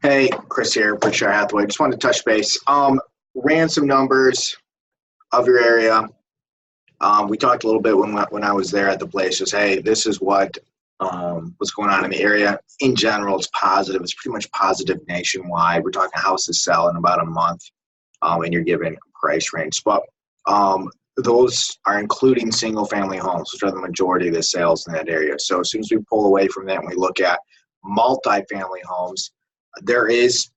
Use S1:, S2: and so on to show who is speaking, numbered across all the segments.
S1: Hey, Chris here, Berkshire Hathaway. Just wanted to touch base. Ran some numbers of your area. We talked a little bit when I was there at the place. Just hey, this is what's going on in the area. In general, it's positive. It's pretty much positive nationwide. We're talking houses sell in about a month, and you're given a price range. But those are including single-family homes, which are the majority of the sales in that area. So as soon as we pull away from that and we look at multifamily homes, there is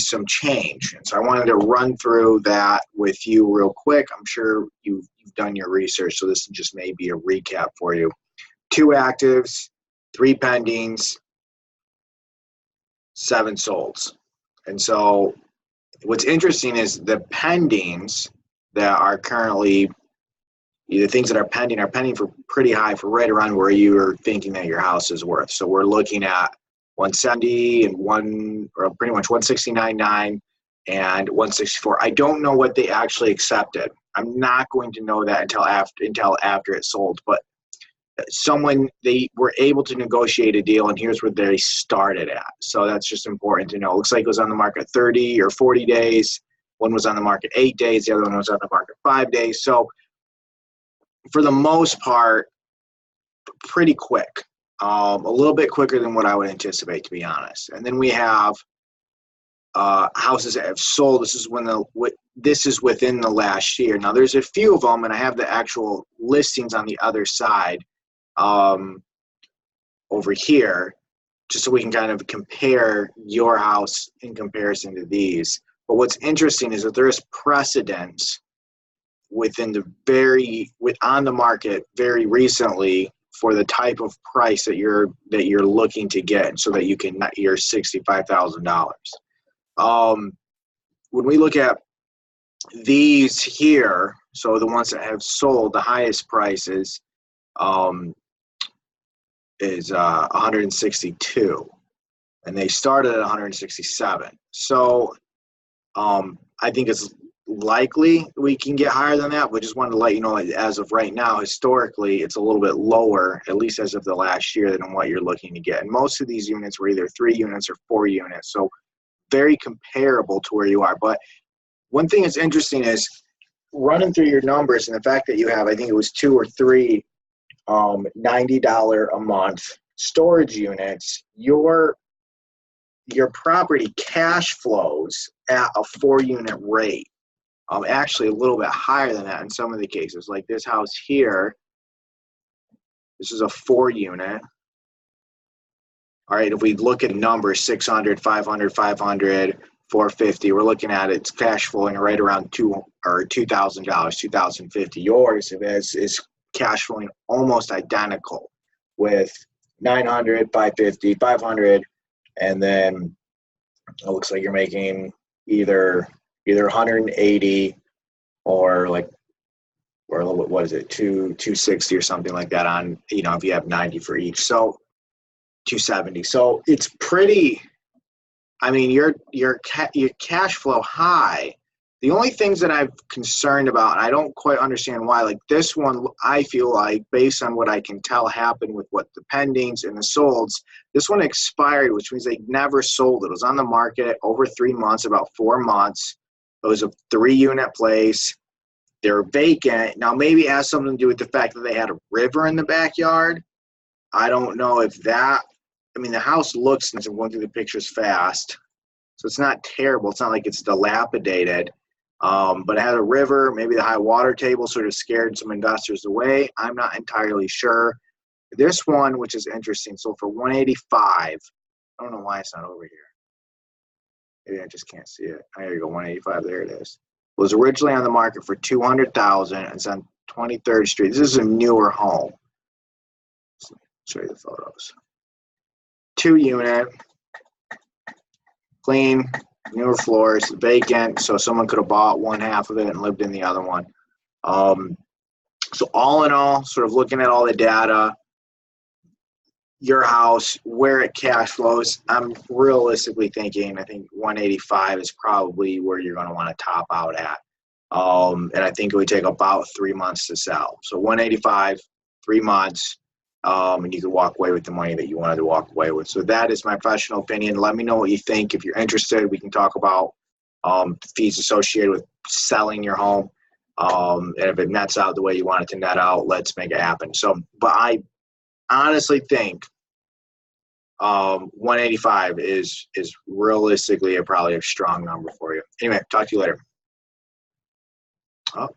S1: some change. And so I wanted to run through that with you real quick. I'm sure you've done your research, so this just may be a recap for you. 2 actives, 3 pendings, 7 solds. And so what's interesting is the pendings that are currently, the things that are pending for pretty high, for right around where you are thinking that your house is worth. So we're looking at 170 and pretty much 169.9 and 164. I don't know what they actually accepted. I'm not going to know that until after it sold. But they were able to negotiate a deal, and here's where they started at. So that's just important to know. It looks like it was on the market 30 or 40 days. One was on the market 8 days. The other one was on the market 5 days. So for the most part, pretty quick. A little bit quicker than what I would anticipate, to be honest. And then we have houses that have sold. This is within the last year. Now, there's a few of them, and I have the actual listings on the other side over here, just so we can kind of compare your house in comparison to these. But what's interesting is that there is precedence on the market very recently for the type of price that you're looking to get, so that you can net your $65,000. When we look at these here, so the ones that have sold, the highest price is 162, and they started at 167. So I think it's likely we can get higher than that, but just wanted to let you know, as of right now, historically, it's a little bit lower, at least as of the last year, than what you're looking to get. And most of these units were either 3 units or 4 units, so very comparable to where you are. But one thing that's interesting is running through your numbers and the fact that you have, I think it was 2 or 3 $90 a month storage units. Your property cash flows at a 4-unit rate. Actually a little bit higher than that in some of the cases. Like this house here, this is a 4-unit. All right, if we look at numbers, 600, 500, 500, 450, we're looking at it's cash flowing right around $2,000, $2,050. Yours is cash flowing almost identical with 900, 550, 500, and then it looks like you're making either 180 or what is it, 260 or something like that on, if you have 90 for each. So 270. So it's pretty, your cash flow high. The only things that I'm concerned about, and I don't quite understand why, like this one, I feel like based on what I can tell happened with what the pendings and the solds, this one expired, which means they never sold it. It was on the market over 3 months, about 4 months. It was a 3-unit place. They're vacant. Now, maybe it has something to do with the fact that they had a river in the backyard. I don't know if that, the house looks, since I'm going through the pictures fast, so it's not terrible. It's not like it's dilapidated. But it had a river. Maybe the high water table sort of scared some investors away. I'm not entirely sure. This one, which is interesting, so for 185, I don't know why it's not over here. Maybe I just can't see it. There you go, 185. There it is. It was originally on the market for $200,000. It's on 23rd Street. This is a newer home. Let's show you the photos. 2-unit, clean, newer floors, vacant, so someone could have bought one half of it and lived in the other one. So all in all, sort of looking at all the data, your house, where it cash flows, I'm realistically thinking, I think 185 is probably where you're going to want to top out at. And I think it would take about 3 months to sell. So 185, 3 months. and you could walk away with the money that you wanted to walk away with. So that is my professional opinion. Let me know what you think. If you're interested, we can talk about fees associated with selling your home. And if it nets out the way you want it to net out, let's make it happen. So, but I honestly think 185 is realistically probably a strong number for you. Anyway, talk to you later. Oh.